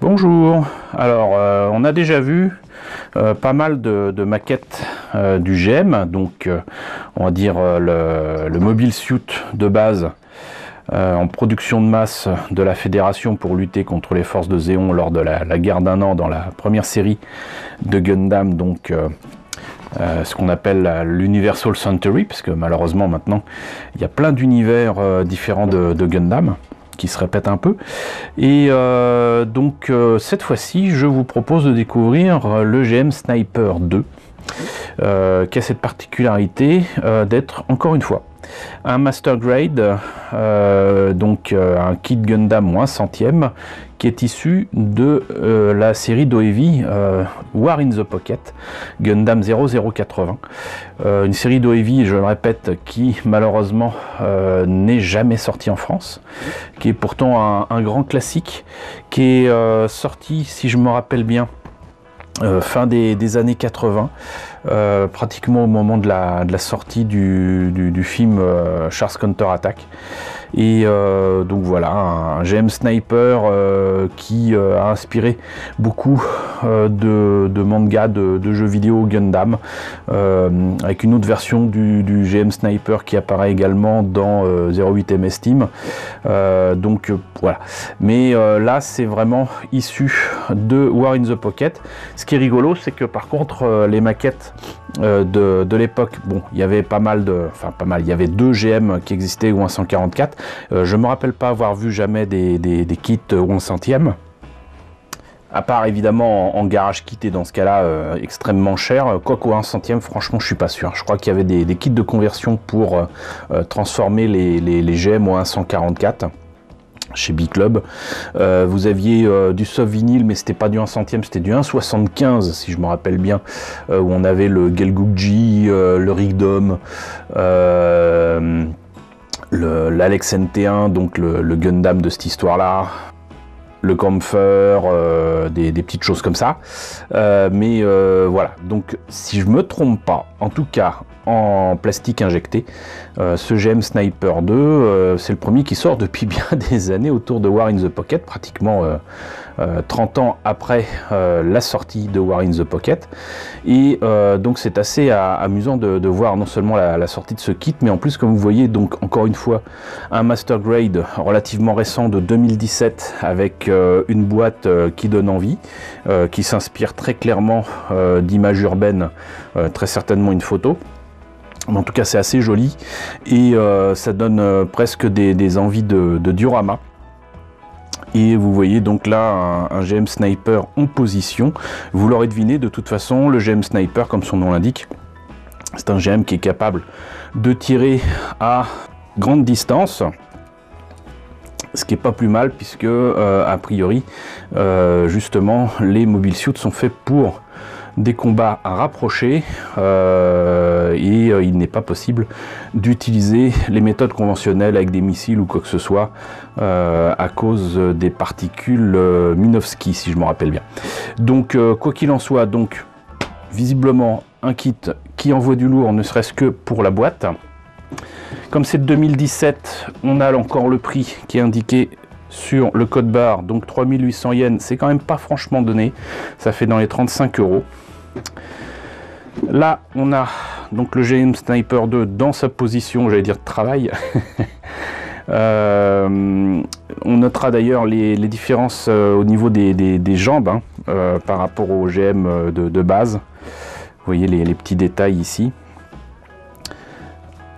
Bonjour, alors on a déjà vu pas mal de maquettes du GM, donc on va dire le mobile suit de base en production de masse de la Fédération pour lutter contre les forces de Zéon lors de la guerre d'un an dans la première série de Gundam, donc ce qu'on appelle l'Universal Century, parce que malheureusement maintenant il y a plein d'univers différents de Gundam qui se répète un peu, et donc cette fois-ci je vous propose de découvrir le GM Sniper 2 qui a cette particularité d'être encore une fois un Master Grade, donc un kit Gundam moins centième qui est issu de la série d'OEV War in the Pocket Gundam 0080, une série d'OEV, je le répète, qui malheureusement n'est jamais sortie en France, qui est pourtant un grand classique, qui est sorti, si je me rappelle bien, fin des années 80, pratiquement au moment de la sortie du film Char's Counter-Attack. Et donc voilà, un GM Sniper qui a inspiré beaucoup de mangas, de jeux vidéo Gundam, avec une autre version du GM Sniper qui apparaît également dans 08 MS Team. Donc voilà, mais là c'est vraiment issu de War in the Pocket. Ce qui est rigolo, c'est que par contre les maquettes de l'époque, bon, il y avait il y avait deux GM qui existaient ou un 144. Je me rappelle pas avoir vu jamais des kits ou un centième, à part évidemment en garage kit, et dans ce cas là extrêmement cher, quoique un centième franchement je suis pas sûr. Je crois qu'il y avait des kits de conversion pour transformer les GM ou un 144 chez B-Club. Vous aviez du soft vinyle, mais c'était pas du 1 centième, c'était du 1,75 si je me rappelle bien, où on avait le Gelgukji, le Rigdom, l'Alex NT1, donc le Gundam de cette histoire là, le Camphor, des petites choses comme ça, mais voilà, donc si je me trompe pas, en tout cas en plastique injecté, ce GM Sniper 2 c'est le premier qui sort depuis bien des années autour de War in the Pocket, pratiquement 30 ans après la sortie de War in the Pocket. Et donc c'est assez amusant de voir non seulement la sortie de ce kit, mais en plus, comme vous voyez, donc encore une fois un Master Grade relativement récent de 2017 avec une boîte qui donne envie, qui s'inspire très clairement d'images urbaines, très certainement une photo. En tout cas c'est assez joli, et ça donne presque des envies de diorama. Et vous voyez donc là un GM Sniper en position. Vous l'aurez deviné, de toute façon le GM Sniper, comme son nom l'indique, c'est un GM qui est capable de tirer à grande distance, ce qui est pas plus mal, puisque a priori justement les mobile suits sont faits pour des combats à rapprocher, et il n'est pas possible d'utiliser les méthodes conventionnelles avec des missiles ou quoi que ce soit à cause des particules Minovsky, si je me rappelle bien. Donc quoi qu'il en soit, donc visiblement un kit qui envoie du lourd, ne serait-ce que pour la boîte. Comme c'est de 2017, on a encore le prix qui est indiqué sur le code barre, donc 3800 yens, c'est quand même pas franchement donné, ça fait dans les 35 €. Là on a donc le GM Sniper 2 dans sa position, j'allais dire de travail. On notera d'ailleurs les différences au niveau des jambes, hein, par rapport au GM de base. Vous voyez les petits détails ici.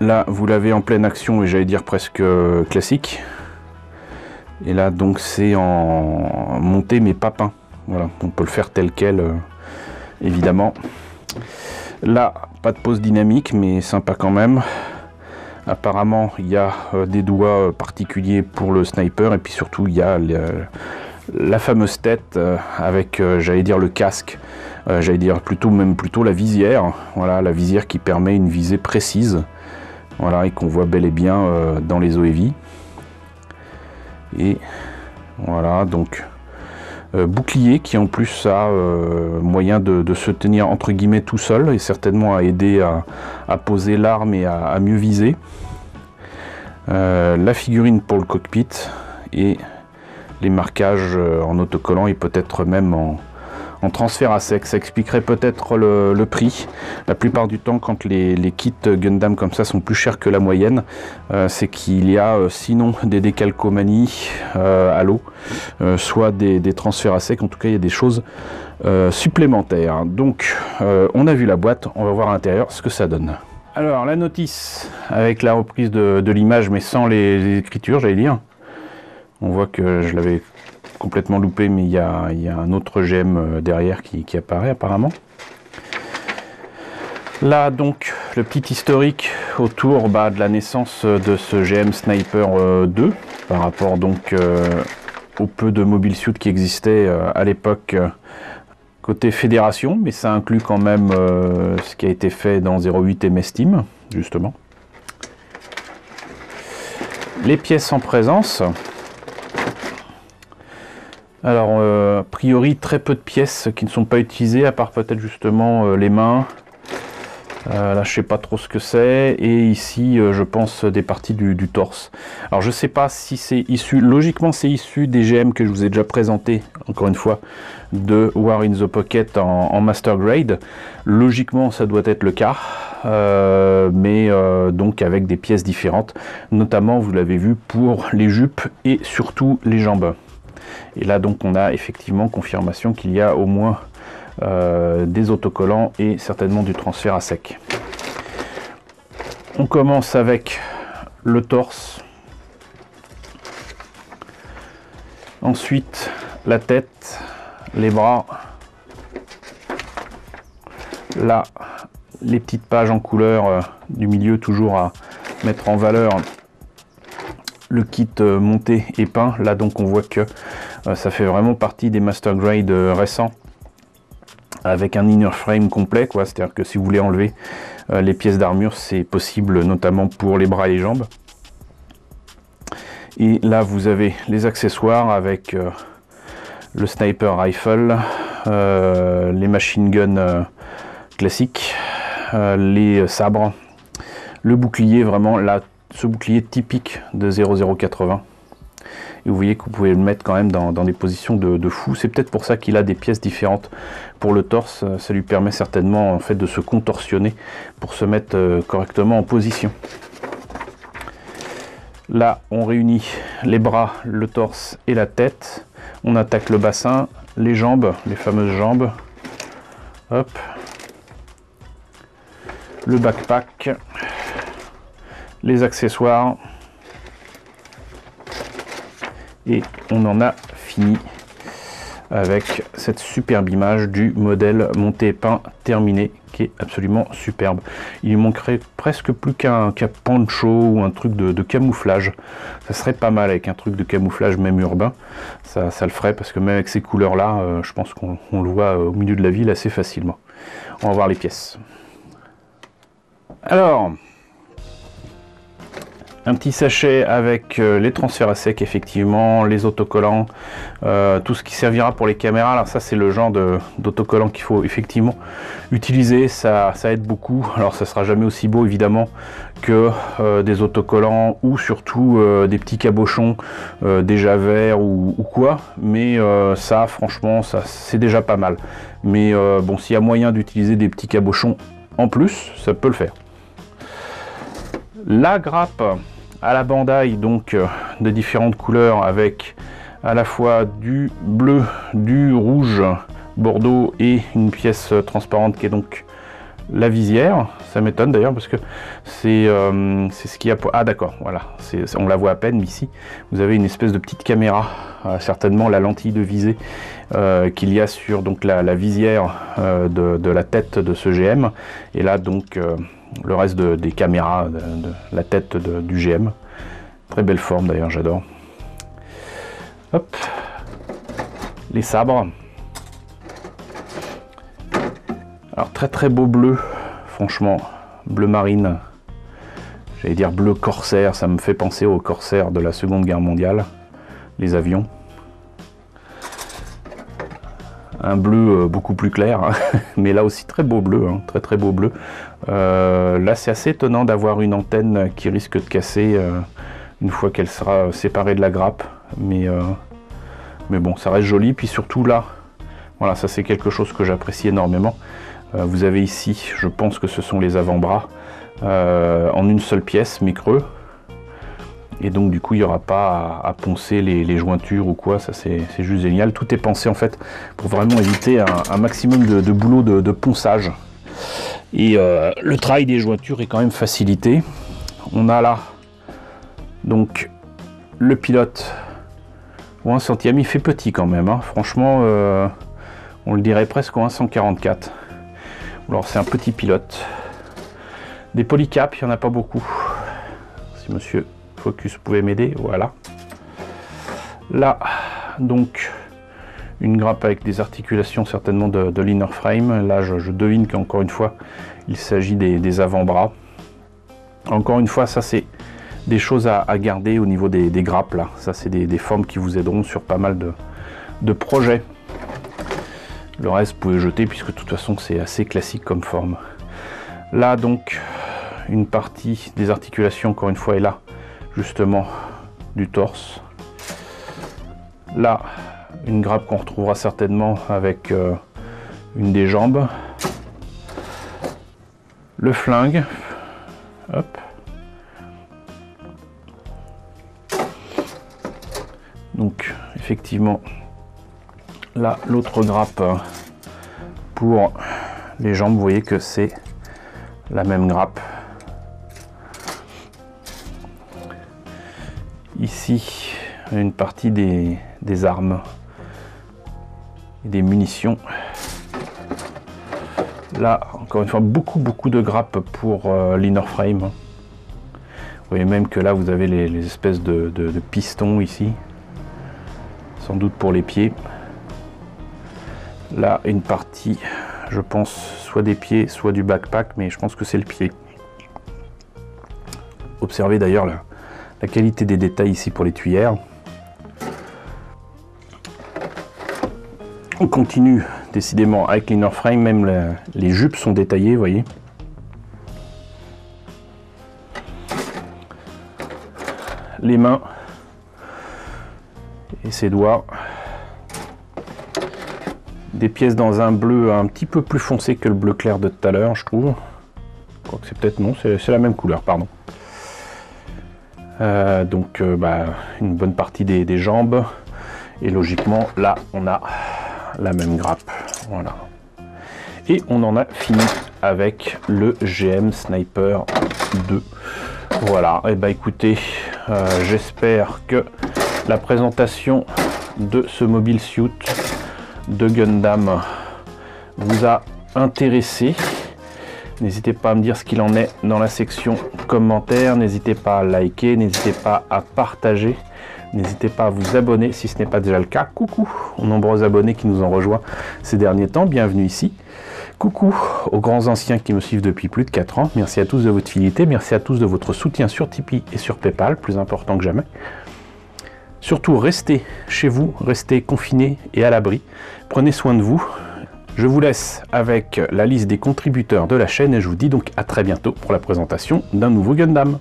Là vous l'avez en pleine action, et j'allais dire presque classique. Et là donc c'est en montée mais pas peint. Voilà, on peut le faire tel quel, évidemment. Là pas de pose dynamique, mais sympa quand même. Apparemment il y a des doigts particuliers pour le sniper, et puis surtout il y a la fameuse tête avec j'allais dire le casque, j'allais dire plutôt la visière. Voilà, la visière qui permet une visée précise, voilà, et qu'on voit bel et bien dans les OEV. Et voilà, donc bouclier qui en plus a moyen de se tenir entre guillemets tout seul, et certainement à aider à poser l'arme et à mieux viser. La figurine pour le cockpit, et les marquages en autocollant et peut-être même en transfert à sec. Ça expliquerait peut-être le prix. La plupart du temps, quand les kits Gundam comme ça sont plus chers que la moyenne, c'est qu'il y a sinon des décalcomanies à l'eau, soit des transferts à sec. En tout cas, il y a des choses supplémentaires. Donc, on a vu la boîte, on va voir à l'intérieur ce que ça donne. Alors, la notice avec la reprise de l'image, mais sans les écritures, j'allais dire. On voit que je l'avais complètement loupé, mais il y a un autre GM derrière qui apparaît apparemment. Là donc le petit historique autour de la naissance de ce GM Sniper 2 par rapport donc au peu de mobile suit qui existait à l'époque côté fédération, mais ça inclut quand même ce qui a été fait dans 08 MS Team justement. Les pièces en présence. Alors, a priori, très peu de pièces qui ne sont pas utilisées, à part peut-être justement les mains. Là, je sais pas trop ce que c'est. Et ici, je pense des parties du torse. Alors, je sais pas si c'est issu... Logiquement, c'est issu des GM que je vous ai déjà présenté, encore une fois, de War in the Pocket en Master Grade. Logiquement, ça doit être le cas. Mais donc avec des pièces différentes. Notamment, vous l'avez vu, pour les jupes et surtout les jambes. Et là donc on a effectivement confirmation qu'il y a au moins des autocollants et certainement du transfert à sec. On commence avec le torse, ensuite la tête, les bras, là les petites pages en couleur du milieu toujours à mettre en valeur. Le kit monté et peint, là donc on voit que ça fait vraiment partie des Master Grade récents avec un inner frame complet, quoi. C'est-à-dire que si vous voulez enlever les pièces d'armure, c'est possible, notamment pour les bras et les jambes. Et là vous avez les accessoires avec le sniper rifle, les machine guns classiques, les sabres, le bouclier, vraiment là. Ce bouclier typique de 0080 et vous voyez que vous pouvez le mettre quand même dans des positions de fou. C'est peut-être pour ça qu'il a des pièces différentes pour le torse. Ça lui permet certainement en fait de se contorsionner pour se mettre correctement en position. Là on réunit les bras, le torse et la tête. On attaque le bassin, les jambes, les fameuses jambes. Hop, le backpack, les accessoires et on en a fini avec cette superbe image du modèle monté et peint terminé qui est absolument superbe. Il manquerait presque plus qu'un poncho ou un truc de camouflage. Ça serait pas mal avec un truc de camouflage même urbain, ça le ferait parce que même avec ces couleurs là je pense qu'on le voit au milieu de la ville assez facilement. On va voir les pièces. Alors un petit sachet avec les transferts à sec, effectivement, les autocollants, tout ce qui servira pour les caméras. Alors ça, c'est le genre d'autocollants qu'il faut effectivement utiliser, ça aide beaucoup. Alors ça sera jamais aussi beau, évidemment, que des autocollants ou surtout des petits cabochons déjà verts ou quoi. Mais ça, franchement, ça c'est déjà pas mal. Mais bon, s'il y a moyen d'utiliser des petits cabochons en plus, ça peut le faire. La grappe à la Bandai, donc de différentes couleurs avec à la fois du bleu, du rouge bordeaux et une pièce transparente qui est donc la visière. Ça m'étonne d'ailleurs parce que c'est ce qu'il y a pour... Ah d'accord, voilà, on la voit à peine, mais ici vous avez une espèce de petite caméra, certainement la lentille de visée qu'il y a sur donc la visière de la tête de ce GM. Et là donc le reste des caméras de la tête du GM. Très belle forme d'ailleurs, j'adore. Hop, les sabres. Alors très beau bleu, franchement, bleu marine. J'allais dire bleu corsaire, ça me fait penser aux corsaires de la Seconde Guerre mondiale, les avions. Un bleu beaucoup plus clair, hein, mais là aussi très beau bleu, hein, très beau bleu. Là c'est assez étonnant d'avoir une antenne qui risque de casser une fois qu'elle sera séparée de la grappe, mais Mais bon, ça reste joli. Puis surtout là, voilà, ça c'est quelque chose que j'apprécie énormément. Vous avez ici, je pense que ce sont les avant-bras en une seule pièce, mais creux. Et donc du coup, il n'y aura pas à poncer les jointures ou quoi. Ça c'est juste génial. Tout est pensé en fait pour vraiment éviter un maximum de boulot de ponçage. Et le travail des jointures est quand même facilité. On a là donc le pilote au 1 centième. Il fait petit quand même, hein. Franchement, on le dirait presque au 1,144. Alors c'est un petit pilote. Des polycaps, il n'y en a pas beaucoup. Si monsieur Focus pouvait m'aider, voilà. Là, donc, une grappe avec des articulations certainement de l'inner frame. Là, je devine qu'encore une fois, il s'agit des avant-bras. Encore une fois, ça c'est des choses à garder au niveau des grappes. Là, ça c'est des formes qui vous aideront sur pas mal de projets. Le reste, vous pouvez jeter puisque de toute façon, c'est assez classique comme forme. Là, donc, une partie des articulations, encore une fois, est là, justement, du torse. Là, une grappe qu'on retrouvera certainement avec une des jambes. Le flingue. Hop. Donc, effectivement, là, l'autre grappe pour les jambes, vous voyez que c'est la même grappe. Ici, une partie des armes et des munitions. Là, encore une fois, beaucoup de grappes pour l'inner frame. Vous voyez même que là, vous avez les espèces de pistons ici. Sans doute pour les pieds. Là, une partie, je pense, soit des pieds, soit du backpack, mais je pense que c'est le pied. Observez d'ailleurs la qualité des détails ici pour les tuyères. On continue décidément avec l'inner frame, même les jupes sont détaillées, vous voyez. Les mains et ses doigts. Des pièces dans un bleu un petit peu plus foncé que le bleu clair de tout à l'heure, je trouve. Je crois que c'est peut-être non, c'est la même couleur, pardon. Donc une bonne partie des jambes. Et logiquement, là, on a la même grappe. Voilà. Et on en a fini avec le GM Sniper 2. Voilà, et bah écoutez, j'espère que la présentation de ce mobile suit de Gundam vous a intéressé. N'hésitez pas à me dire ce qu'il en est dans la section commentaires. N'hésitez pas à liker, n'hésitez pas à partager. N'hésitez pas à vous abonner si ce n'est pas déjà le cas. Coucou aux nombreux abonnés qui nous ont rejoints ces derniers temps. Bienvenue ici. Coucou aux grands anciens qui me suivent depuis plus de 4 ans. Merci à tous de votre fidélité. Merci à tous de votre soutien sur Tipeee et sur Paypal, plus important que jamais. Surtout, restez chez vous, restez confinés et à l'abri. Prenez soin de vous. Je vous laisse avec la liste des contributeurs de la chaîne et je vous dis donc à très bientôt pour la présentation d'un nouveau Gundam.